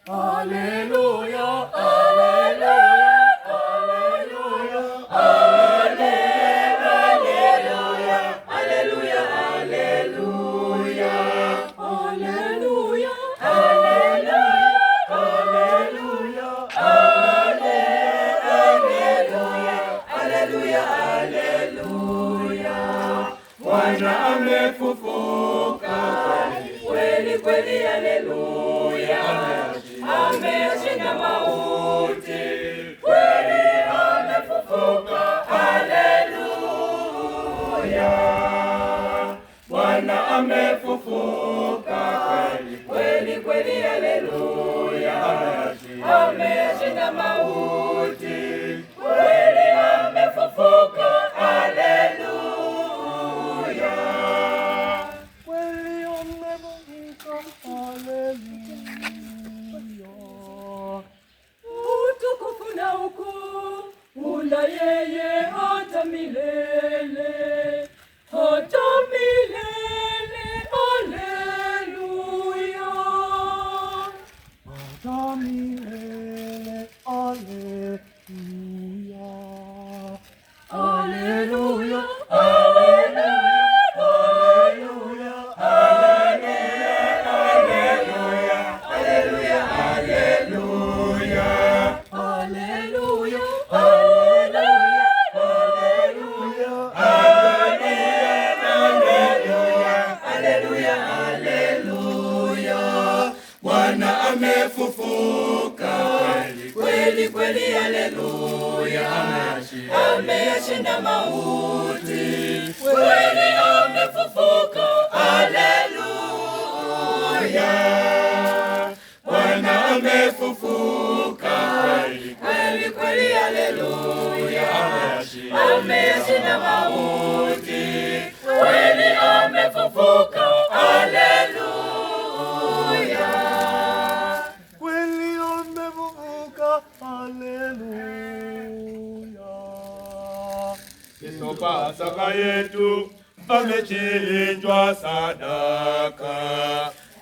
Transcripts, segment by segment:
Haleluya, haleluya, haleluya, haleluya, haleluya, haleluya, haleluya, haleluya, haleluya, haleluya, haleluya. Bwana amefufuka kweli kweli, haleluya. Ameshinda mauti, kweli amefufuka, haleluya. Bwana amefufuka kweli kweli, haleluya. Ameshinda mauti, kweli amefufuka, haleluya. Kweli amefufuka, haleluya. Utukufu na ukuu una yeye hata milele, hata milele, haleluya, hata milele, haleluya, haleluya, haleluya, haleluya, haleluya, haleluya. Haleluya, haleluya, haleluya. Bwana amefufuka kweli kweli, haleluya. Ameyashinda mauti, kweli amefufuka, haleluya. Bwana amefufuka kweli kweli, haleluya. Ameyashinda mauti, kweli amefufuka, haleluya. Kweli amefufuka, haleluya. Yesu Pasaka yetu amechinjwa sadaka,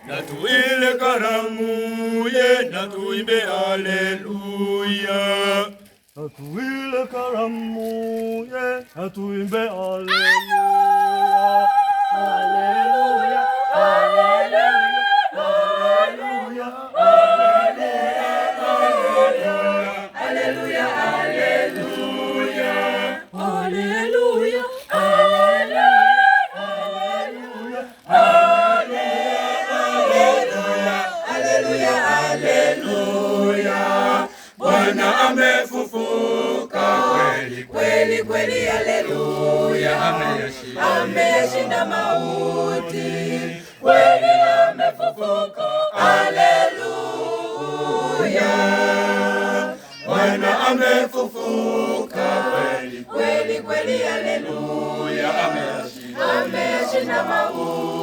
na tuile karamu ye, na tuimbe haleluya. Na tuile karamu ye, na tuimbe haleluya. Haleluya, haleluya, haleluya, haleluya, haleluya, haleluya, haleluya, haleluya. Bwana amefufuka kweli kweli, haleluya. Ameyashinda mauti, kweli amefufuka, haleluya. Bwana amefufuka kweli kweli, haleluya. Ameyashinda mauti.